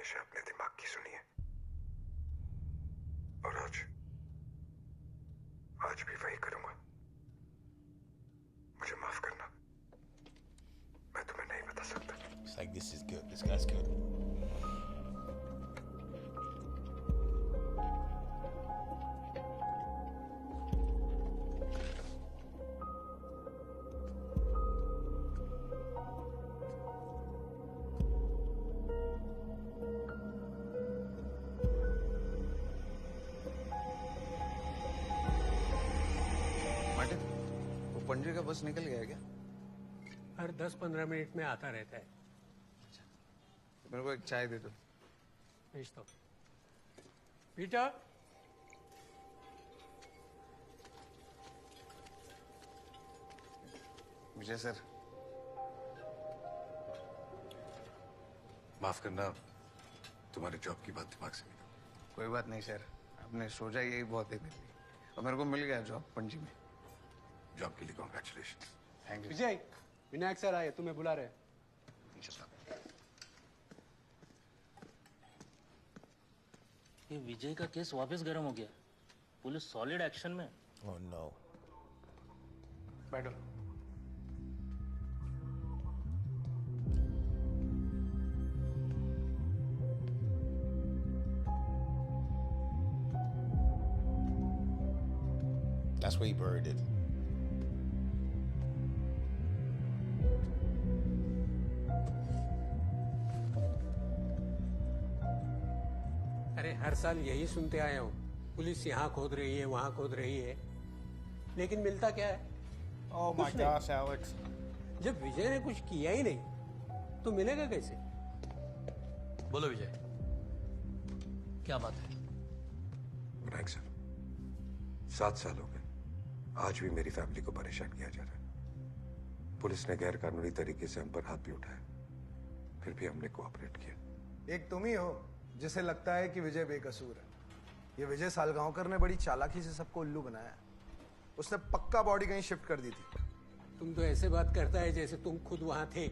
हमेशा अपने दिमाग की सुनी है और आज भी वही करूंगा। मुझे माफ करना, मैं तुम्हें नहीं बता सकता। It's like this is good. This guy's good. Martin, वो पंजे का बस निकल गया है क्या? हर 10-15 मिनट में आता रहता है। मेरे को एक चाय दे दो। भेज दो। पीटर, विजय सर, माफ करना, तुम्हारे जॉब की बात दिमाग से निकल। कोई बात नहीं सर, आपने सोचा यही बहुत है मेरे लिए। और मेरे को मिल गया जॉब पणजी में। जॉब के लिए congratulation. Thank you. Vijay, Vinayak sir आए, तुम्हें बुला रहे। ये विजय का केस वापस गर्म हो गया। पुलिस सॉलिड एक्शन में। Oh no. बैठो। That's where he buried it. अरे हर साल यही सुनते आए हो, पुलिस यहाँ खोद रही है, वहाँ खोद रही है, लेकिन मिलता क्या है? Oh my कुछ नहीं। gosh, Alex. जब विजय ने कुछ किया ही नहीं, तो मिलेगा कैसे? बोलो विजय, क्या बात है? विनायक सर, 7 साल हो गए, आज भी मेरी फैमिली को परेशान किया जा रहा है। पुलिस ने गैर कानूनी तरीके से हम पर हाथ भी उठाया, फिर भी हमने कोऑपरेट किया। एक तुम ही हो जिसे लगता है कि विजय बेकसूर है। ये विजय सालगांवकर ने बड़ी चालाकी से सबको उल्लू बनाया। उसने पक्का बॉडी कहीं शिफ्ट कर दी थी। तुम तो ऐसे बात करता है जैसे तुम खुद वहां थे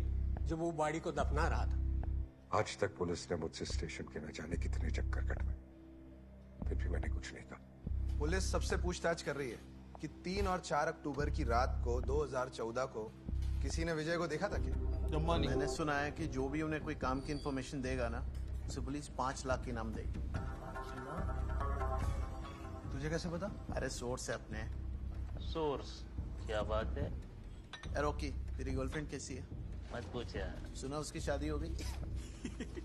जब वो बॉडी को दफना रहा था। आज तक पुलिस ने मुझसे स्टेशन के न जाने कितने चक्कर कटवाए, फिर भी मैंने कुछ नहीं कहा। पुलिस सबसे पूछताछ कर रही है कि 3 और 4 अक्टूबर की रात को 2014 को किसी ने विजय को देखा था क्या? The money. मैंने सुना है कि जो भी उन्हें कोई काम की इंफॉर्मेशन देगा ना, उसे पुलिस 5 लाख की इनाम देगी। तुझे कैसे पता? अरे सोर्स है अपने। सोर्स? क्या बात है? रॉकी, तेरी गर्लफ्रेंड कैसी है? मत पूछ यार। सुना उसकी शादी हो गई।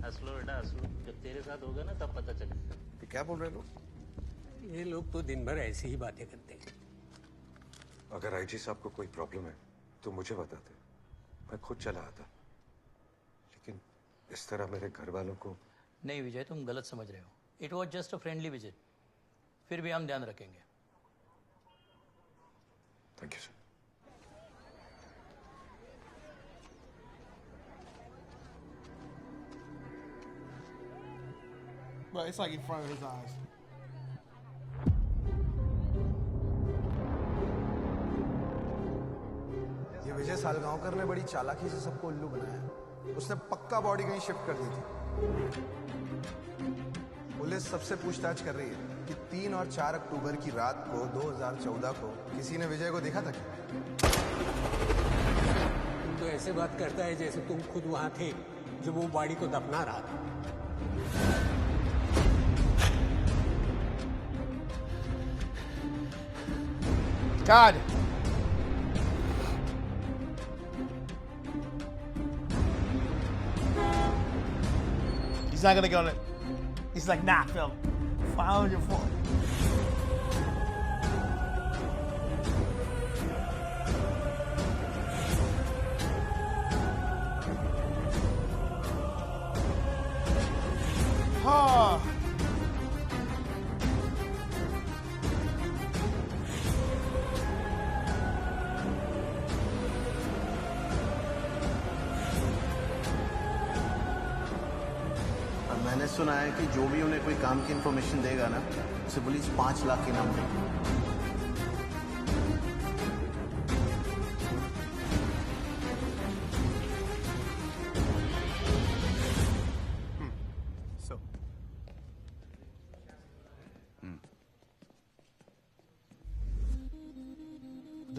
हंस लो बेटा, हंस लो। जब तेरे साथ होगा ना तब पता चलेगा। ये क्या बोल रहे लोग? ये लोग तो दिन भर ऐसी ही बातें करते हैं। अगर आईजी साहब को कोई प्रॉब्लम है तो मुझे बताते, मैं खुद चला आता। लेकिन इस तरह मेरे घर वालों को। नहीं विजय, तुम गलत समझ रहे हो। It was just a friendly visit. फिर भी हम ध्यान रखेंगे। Thank you sir. But it's like in front of his eyes. ये विजय सालगांवकर ने बड़ी चालाकी से सबको उल्लू बनाया। उसने पक्का बॉडी कहीं शिफ्ट कर दी थी। पुलिस सबसे पूछताछ कर रही है कि 3 और 4 अक्टूबर की रात को 2014 को किसी ने विजय को देखा था क्या? तुम तो ऐसे बात करता है जैसे तुम खुद वहां थे जब वो बॉडी को दफना रहा था। God. He's not gonna go on it. He's like, nah, Phil. Follow your phone. Oh. मैंने सुना है कि जो भी उन्हें कोई काम की इंफॉर्मेशन देगा ना, उसे पुलिस 5 लाख की इनाम देगी।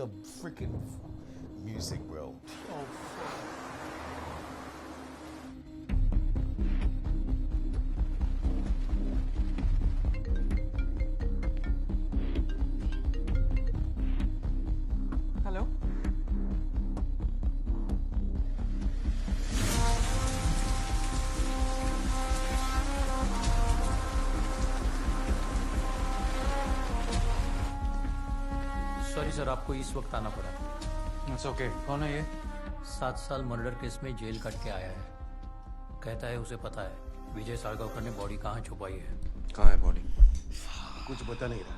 the freaking Music, bro. Hello sorry sir, आपको इस वक्त आना पड़ा। It's okay. कौन है ये? 7 साल मर्डर केस में जेल कट के आया है। कहता है उसे पता है विजय सारगावकर ने बॉडी कहाँ छुपाई है। कहाँ है बॉडी? कुछ बता नहीं रहा,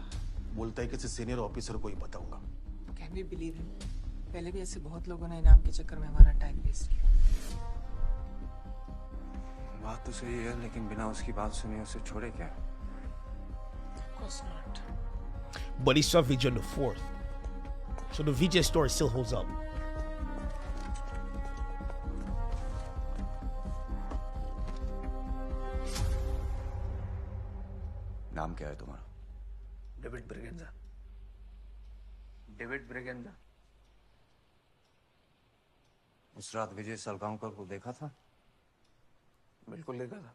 बोलता है किसी सीनियर ऑफिसर को ही बताऊंगा। Can we believe him? पहले भी ऐसे बहुत लोगों ने इनाम के चक्कर में हमारा टाइम वेस्ट किया। बात तो सही है, लेकिन बिना उसकी बात सुने उसे छोड़े क्या? Of course not. But he saw Vijay on the 4th. So the Vijay story still holds up. नाम क्या है तुम्हारा? डेविड ब्रिगेंजा। डेविड ब्रिगेंजा। उस रात विजय सालगांवकर को देखा था? बिल्कुल देखा था।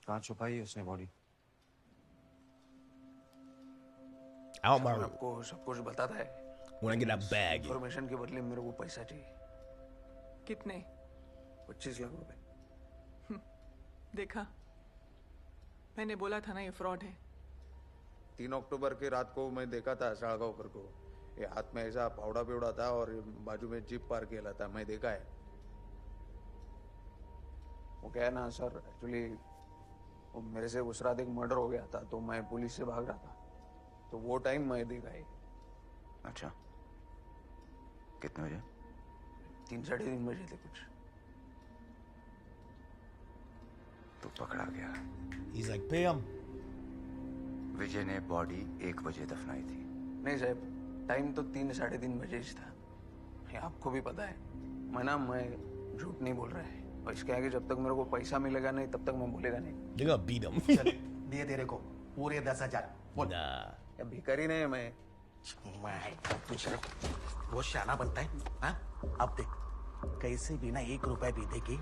कहाँ छुपाई है उसने बॉडी? Out my room. आपको सब कुछ बताता है। When I get that bag. Information के बदले मेरे को पैसा चाहिए। कितने? 25 लाख रुपए। देखा, मैंने बोला था ना ये फ्रॉड है। 3 अक्टूबर की रात को मैं देखा था सालगांवकर को। ये हाथ में ऐसा पावड़ा पिवड़ा था और बाजू में जीप पार्क किया था, मैं देखा है। वो क्या है ना सर, एक्चुअली मेरे से उस रात एक मर्डर हो गया था, तो मैं पुलिस से भाग रहा था, तो वो टाइम मैं देखा है। अच्छा, कितने बजे? 3 साढ़े 3 बजे थे कुछ। तो पकड़ा गया। He's like, pay him. विजय ने बॉडी 1 बजे दफनाई थी। नहीं साहब, टाइम तो 3 साढ़े 3 बजे ही था। ये आपको भी पता है। मैं झूठ नहीं बोल रहा है, और इसके आगे जब तक मेरे को पैसा मिलेगा नहीं तब तक मैं बोलेगा नहीं। They're gonna beat him. दिए तेरे को पूरे 10,000 बोल। Nah. या भिखारी नहीं है मैं। वो शाना बनता है हाँ? अब देख कैसे बिना 1 रुपए भी देके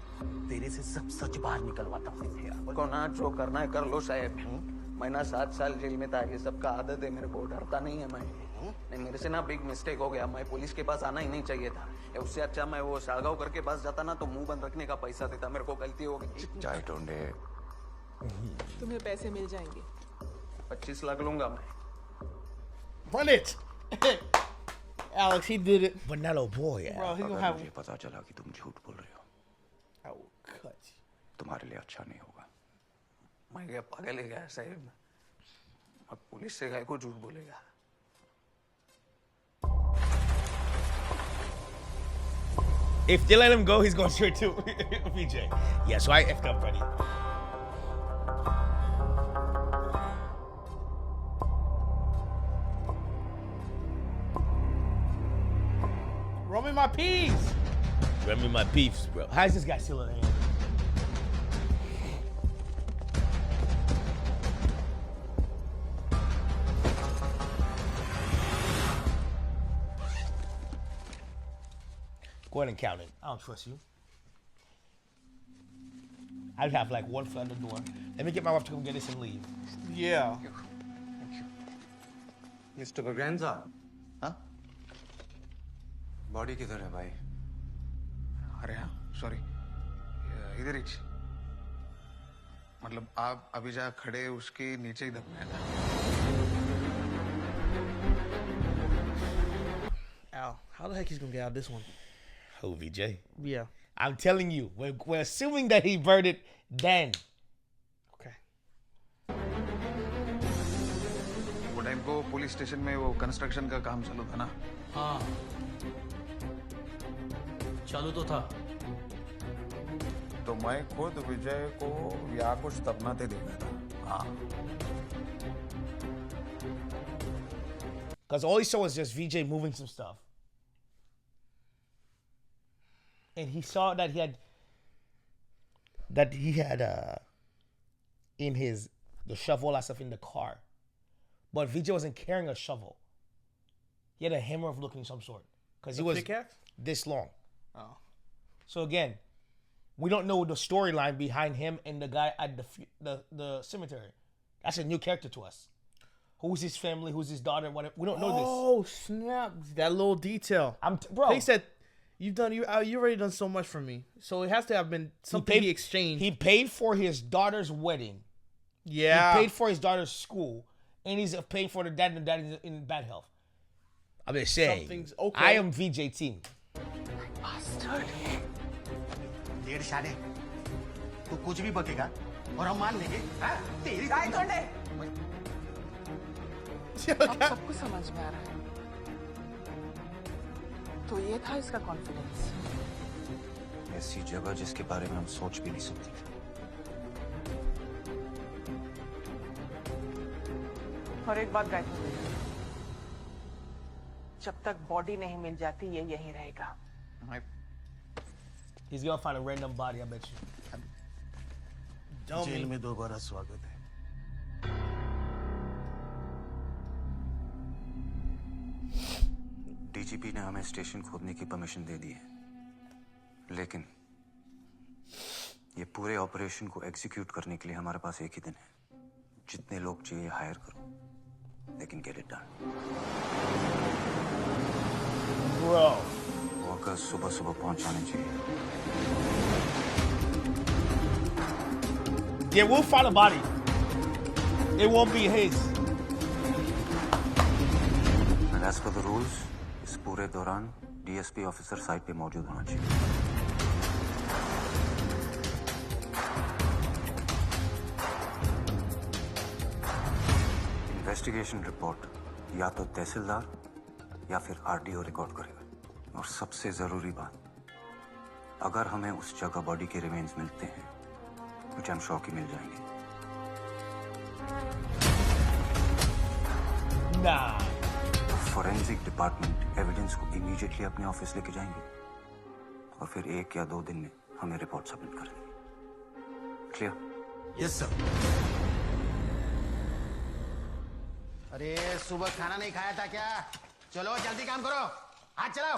तेरे से सब सच बाहर निकलवाता हूँ। को ना जो करना है कर लो साहब। मैं ना 7 साल जेल में था, ये सबका आदत है, मेरे को डरता नहीं है मैं। नहीं, मेरे से ना बिग मिस्टेक हो गया, मैं पुलिस के पास आना ही नहीं चाहिए था। उससे अच्छा मैं वो सालगांवकर के पास जाता ना, तो मुंह बंद रखने का पैसा देता। मेरे को गलती हो गई। चाय टोंडे। तुम्हें पैसे मिल जाएंगे। 25 लाख लूंगा मैं। Run it. Alex, he did it. Vanilla boy. Bro, he's gonna अगर have. मुझे पता चला कि तुम झूठ बोल रहे हो, I will cut you. तुम्हारे लिए अच्छा नहीं होगा। मैं क्या पागल है क्या साहब? अब पुलिस से गाय को झूठ बोलेगा? If they let him go, he's going straight to VJ. Yeah, so I effed up, buddy. Roll me my peas. Run me my beefs, bro. How is this guy still in here? Go ahead and count it. I don't trust you. I'd have like one foot on the door. Let me get my wife to come get this and leave. Yeah. Mister Braganza, हाँ? Body किधर है भाई? अरे हाँ, sorry, इधर ही। मतलब आप अभी जहाँ खड़े उसके नीचे ही दफनाया था। Al, how the heck he's gonna get out of this one? Who, VJ? Yeah. I'm telling you, we're assuming that he burned it then. Okay. वो टाइम को पुलिस स्टेशन में वो कंस्ट्रक्शन का काम चालू था ना? हाँ, चालू तो था। तो मैं खुद विजय को यहाँ कुछ दफनाते देखा था। हाँ। Because all he saw was just VJ moving some stuff. And he saw that he had in the shovel, all that stuff in the car. But VJ wasn't carrying a shovel. He had a hammer of looking some sort because he was pickaxe? this long. Oh. So again, we don't know the storyline behind him and the guy at the cemetery. That's a new character to us. Who's his family? Who's his daughter? Whatever. We don't know this. Oh snap! That little detail. Bro. He said, "You already done so much for me." So it has to have been something he exchanged. He paid for his daughter's wedding. Yeah. He paid for his daughter's school, and he's paying for the dad, and the dad is in bad health. I'm just saying. Something's okay. I am VJ team. Bastard. डेढ़ साढ़े तू कुछ भी बकेगा और हम मान लेंगे हाँ? तेरी अब सब कुछ समझ में आ रहा है। तो ये था इसका कॉन्फिडेंस। ऐसी जगह जिसके बारे में हम सोच भी नहीं सकते थे। और एक बात गायत्री, जब तक बॉडी नहीं मिल जाती ये यहीं रहेगा। He's gonna find a random body, I bet you. Jail में दोबारा स्वागत है। डीजीपी ने हमें स्टेशन खोदने की परमिशन दे दी है, लेकिन ये पूरे ऑपरेशन को एग्जीक्यूट करने के लिए हमारे पास एक ही दिन है। जितने लोग चाहिए हायर करो, लेकिन get it done. Bro. Workers सुबह सुबह पहुंच जाने चाहिए। They will find a body. It won't be his. And as per the rules, इस पूरे दौरान डीएसपी ऑफिसर साइट पे मौजूद होना चाहिए। इन्वेस्टिगेशन रिपोर्ट या तो तहसीलदार या फिर आरडीओ रिकॉर्ड करेगा। और सबसे जरूरी बात, अगर हमें उस जगह बॉडी के रिमेन्स मिलते हैं, which I'm sure कि मिल जाएंगे। Nah. फोरेंसिक डिपार्टमेंट एविडेंस को इमीडिएटली अपने ऑफिस लेके जाएंगे और फिर 1 या 2 दिन में हमें रिपोर्ट सबमिट कर देंगे। क्लियर? Yes sir. अरे सुबह खाना नहीं खाया था क्या? चलो जल्दी काम करो, हाथ चलाओ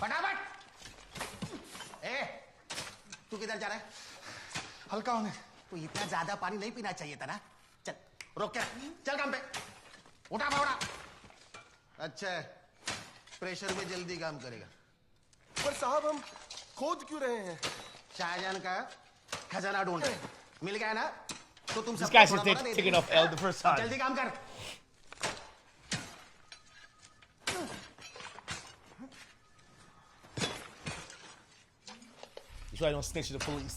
फटाफट। तू किधर जा रहा है? हल्का होने। तू इतना ज्यादा पानी नहीं पीना चाहिए था ना। चल रोक के रख, चल काम पे। उठा भावड़ा। अच्छा है, प्रेशर में जल्दी काम करेगा। पर साहब हम खोद क्यों रहे हैं? शाहजहान का खजाना ढूंढ रहे। मिल गया ना? तो तुम This guy should take it off L the first time. जल्दी काम कर। You sure I don't snitch to the police?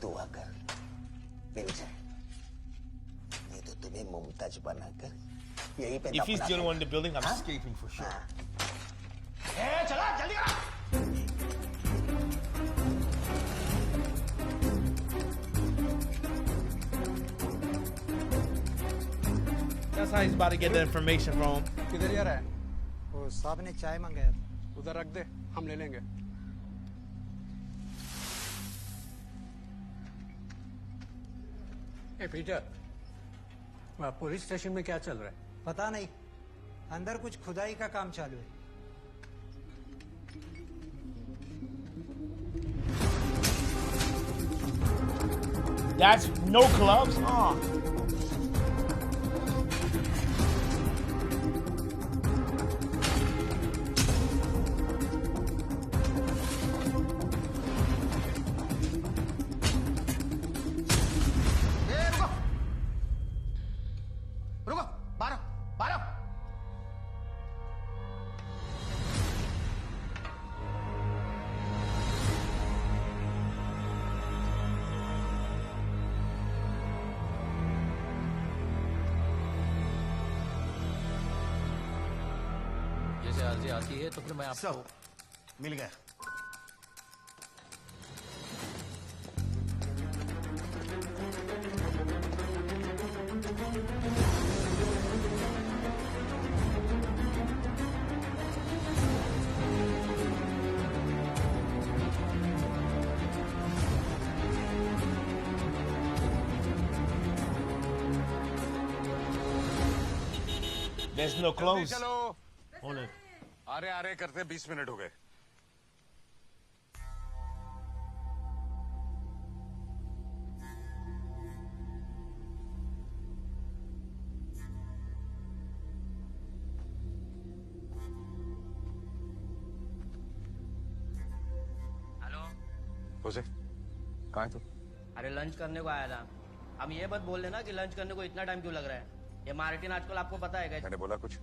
दुआ कर मिल जाए, नहीं तो तुम्हें मुमताज बनाकर यहीं पे If he's the only one in the building, I'm escaping for sure. चलो जल्दी करो। That's how he's about to get the information from. किधर जा रहा है? वो साहब ने चाय मंगाया था। उधर रख दे, हम ले लेंगे। पीटर, पुलिस स्टेशन में क्या चल रहा है? पता नहीं, अंदर कुछ खुदाई का काम चालू है। That's no gloves? Oh. जैसे अर्जी आती है तो फिर मैं आपको मिल गया। There's no clothes. चलो On it. आ रहे करते 20 मिनट हो गए. हेलो होसे कहाँ है तू? अरे लंच करने को आया था. अब ये मत बोल देना कि लंच करने को इतना टाइम क्यों लग रहा है. ये मार्टिन आजकल आपको पता है क्या? मैंने बोला कुछ.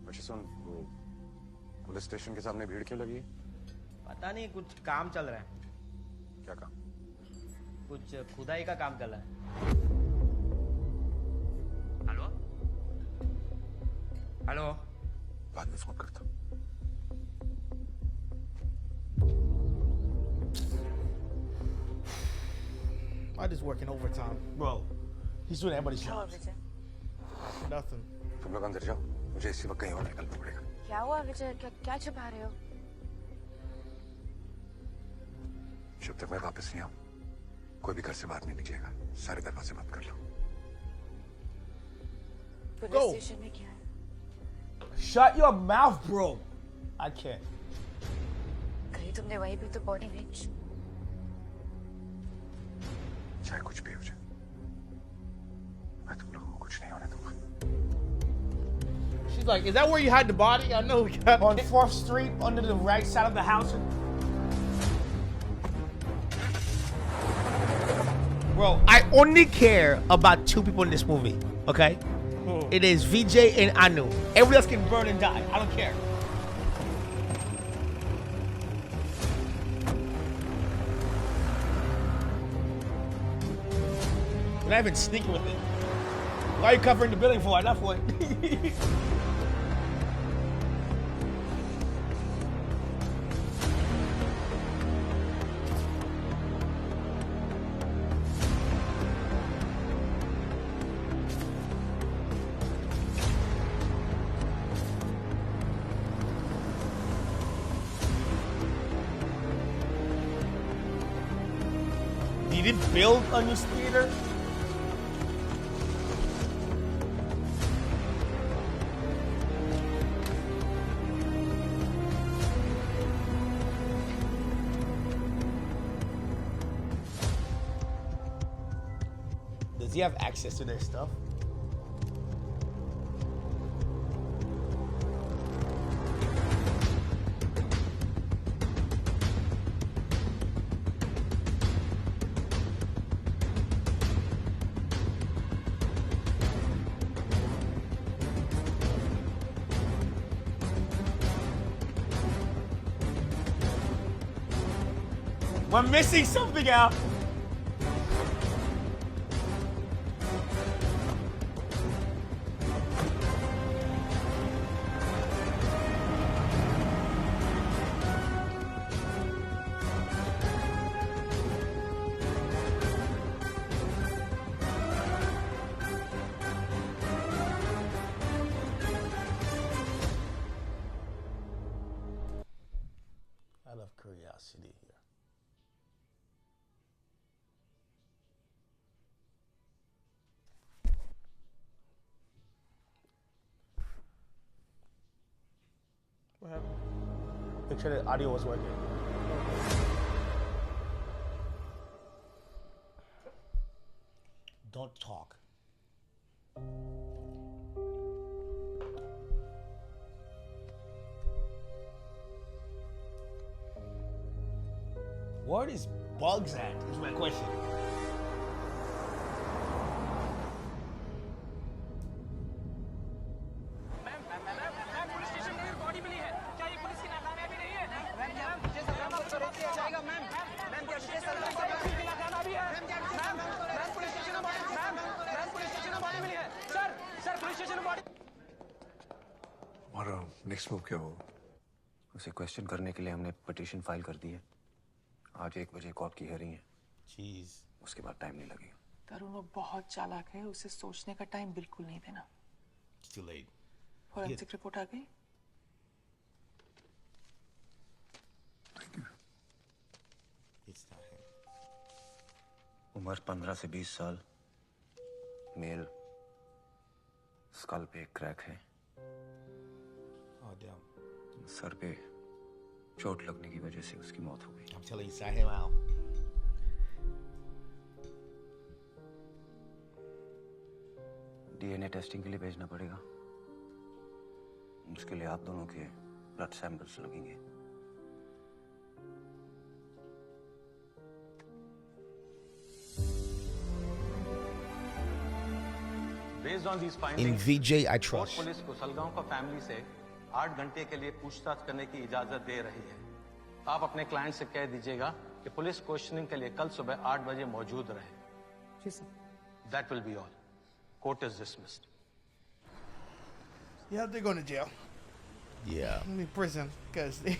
अच्छा सुन, वो पुलिस स्टेशन के सामने भीड़ क्यों लगी है? पता नहीं, कुछ काम चल रहा है. क्या काम? कुछ खुदाई का काम चल रहा है. Hello hello. बाद में फोन करता हूँ. I just working overtime. Bro, he's doing everybody's job. Nothing. तुम लोग अंदर जाओ, मुझे इसी वक्त कहीं और निकलना पड़ेगा. क्या हुआ विजय? क्या छुपा रहे हो? जब तक मैं वापस नहीं आऊं, कोई भी घर से बाहर नहीं निकलेगा. सारे दरवाजे बंद कर लो. पुलिस स्टेशन में क्या है? Shut your mouth, bro. I can't. कहीं तुमने वहीं भी तो बॉडी नहीं. चाहे कुछ भी हो जाए, मैं तुम लोगों को कुछ नहीं होने दूंगा. She's like, is that where you hide the body? I know we got on 4th Street, under the right side of the house. Bro, I only care about 2 people in this movie. Okay, it is VJ and Anu. Everybody else can burn and die. I don't care. You're not even sneaking with it. Why are you covering the building for? Enough for it. Did it build a new theater? Does he have access to their stuff? We're missing something out. I love curiosity here. What happened? Make sure the audio was working. Don't talk. Where are these bugs at? Is my question. हमारा next move क्या होगा? उसे question करने के लिए हमने petition file कर दी है. आज 1 बजे कोर्ट की हियरिंग है. Jeez. उसके बाद टाइम नहीं लगेगा. तरुण वो बहुत चालाक है, उसे सोचने का टाइम बिल्कुल नहीं देना. It's too late. Forensic report आ गई? It's not him. उम्र 15 से 20 साल. मेल. स्कल पे एक क्रैक है। Oh damn. सर पे चोट लगने की वजह से उसकी मौत हो गई। I'm telling you, sat him out. DNA testing के लिए भेजना पड़ेगा। उसके लिए आप दोनों के ब्लड सैंपल्स लगेंगे। Based on these In findings, VJ, I court trust. Police को सलगांव का फैमिली से 8 घंटे के लिए पूछताछ करने की इजाजत दे रही है। आप अपने क्लाइंट से कह दीजिएगा कि पुलिस क्वेश्चनिंग के लिए कल सुबह 8 बजे मौजूद रहे। जी sir. That will be all. Court is dismissed. Yeah, they're going to jail. Yeah. I mean, prison, because they...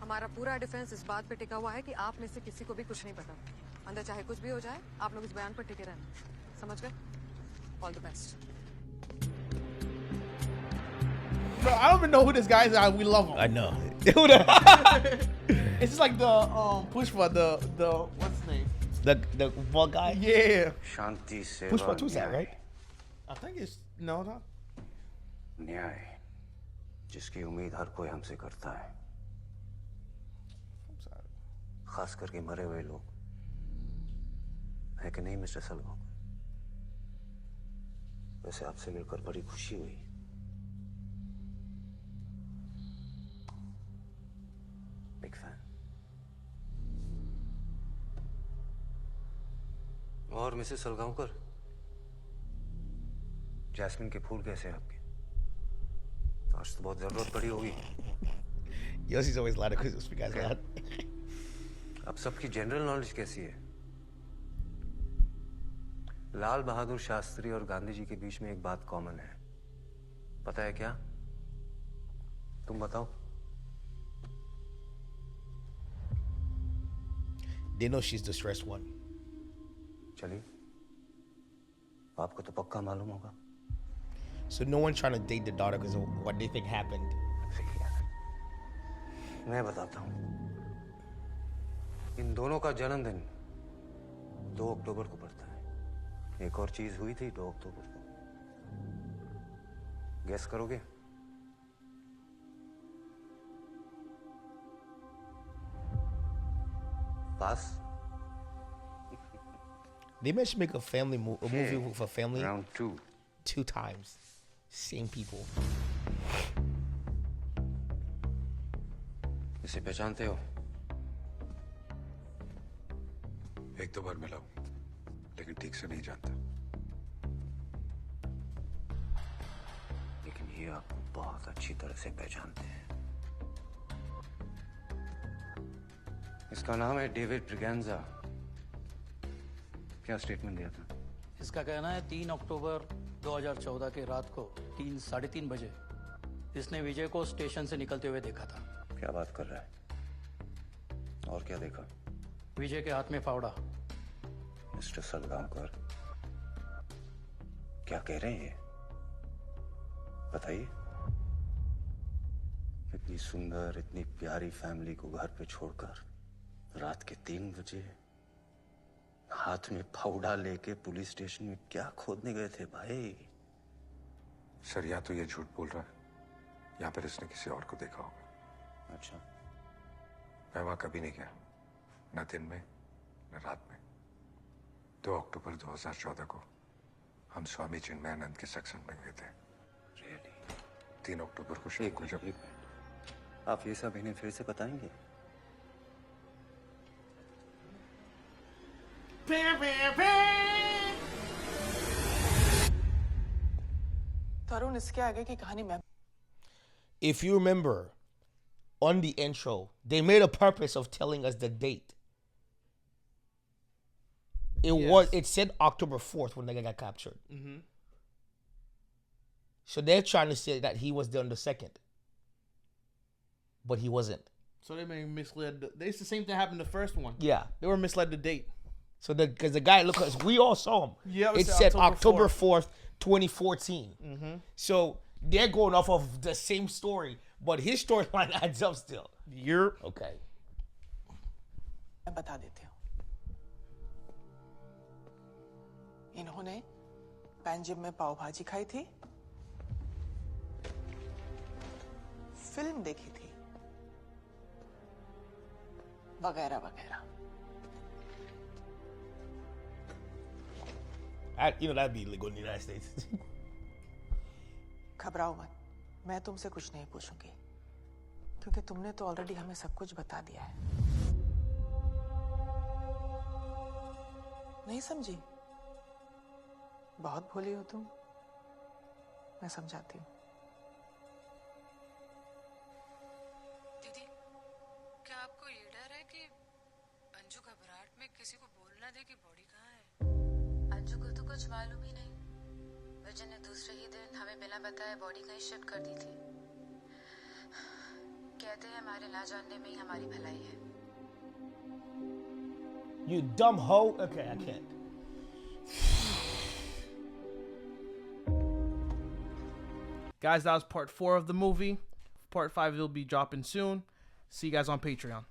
हमारा पूरा डिफेंस इस बात पे टिका हुआ है कि आप में से किसी को भी कुछ नहीं पता। अंदर चाहे कुछ भी हो जाए, आप लोग इस बयान पर टिके रहना। समझ गए? All the best. Bro, I don't even know who this guy is. We love him. I know. It's just like the Pushpa, the what's his name? The bald guy? Yeah. शांति से Pushpa 2's that, right? I think it's no. न्याय जिसकी उम्मीद हर कोई हमसे करता है, खास करके मरे हुए लोग, है कि नहीं मिस्टर सलगांव? वैसे आपसे मिलकर बड़ी खुशी हुई। Big fan. और मिसेस सलगांवकर, जैस्मिन के फूल कैसे हैं आपके? आज तो बहुत जरूरत पड़ी होगी। Yossi's always loud because this guy's loud. अब सबकी जनरल नॉलेज कैसी है? लाल बहादुर शास्त्री और गांधी जी के बीच में एक बात कॉमन है, पता है क्या? तुम बताओ। They know she's the stressed one. चलिए, आपको तो पक्का मालूम होगा। So no one trying to date the daughter because of what they think happened. मैं बताता हूँ। इन दोनों का जन्मदिन 2 अक्टूबर को पड़ता है। एक और चीज हुई थी 2 अक्टूबर को। गेस करोगे? पास? They managed to make a movie with a family. Round 2. 2 times. Same people. इसे पहचानते हो? एक दो बार मिला हूं, लेकिन ठीक से नहीं जानता। लेकिन ये आपको बहुत अच्छी तरह से पहचानते हैं। इसका नाम है डेविड ब्रिगेंजा। क्या स्टेटमेंट दिया था? इसका कहना है 3 अक्टूबर 2014 के रात को 3-3:30 बजे इसने विजय को स्टेशन से निकलते हुए देखा था। क्या बात कर रहा है? और क्या देखा? विजय के हाथ में फावड़ा। मिस्टर सलगांवकर, क्या कह रहे हैं ये? बताइए। इतनी सुंदर, इतनी प्यारी फैमिली को घर पे छोड़कर रात के 3 बजे हाथ में फावड़ा लेके पुलिस स्टेशन में क्या खोदने गए थे भाई? सर, या तो ये झूठ बोल रहा है, या फिर इसने किसी और को देखा होगा। अच्छा। मैं वहां कभी नहीं गया, न दिन में न रात में। 2 अक्टूबर 2014 को हम स्वामी चिन्मयानंद के सत्संग में गए थे। 3 अक्टूबर को शाम को जब आप ये सब इन्हें फिर से बताएंगे? तरुण, इसके आगे की कहानी मैं If you remember, on the intro, they made a purpose of telling us the date. It said October 4th when the guy got captured. Mm-hmm. So they're trying to say that he was there on the 2nd. But he wasn't. So they may misled. It's the same thing happened the first one. Yeah. They were misled the date. So because the guy, look, we all saw him. Yeah, it said October 4th, 2014. Mm-hmm. So they're going off of the same story, but his storyline adds up still. You're okay. बता देती हूँ। इन्होंने उन्होंने पैंजिम में पाव भाजी खाई थी, film देखी थी, वगैरह वगैरह। That'd be illegal in the United States. घबराओ मत, मैं तुमसे कुछ नहीं पूछूंगी क्योंकि तुमने तो ऑलरेडी हमें सब कुछ बता दिया है। नहीं समझी? बहुत भोली हो तुम। मैं समझाती हूँ। दीदी, क्या आपको ये डर है कि अंजू घबराहट में किसी को बोल ना दे कि बॉडी कहाँ है? अंजू को तो कुछ मालूम ही नहीं। विजय ने दूसरे ही दिन हमें बिना बताए बॉडी कहीं शिफ्ट कर दी थी। कहते हैं हमारे ना जानने में ही हमारी भलाई है। You dumb hoe. Okay, I can't. Guys, that was part 4 of the movie. Part 5 will be dropping soon. See you guys on Patreon.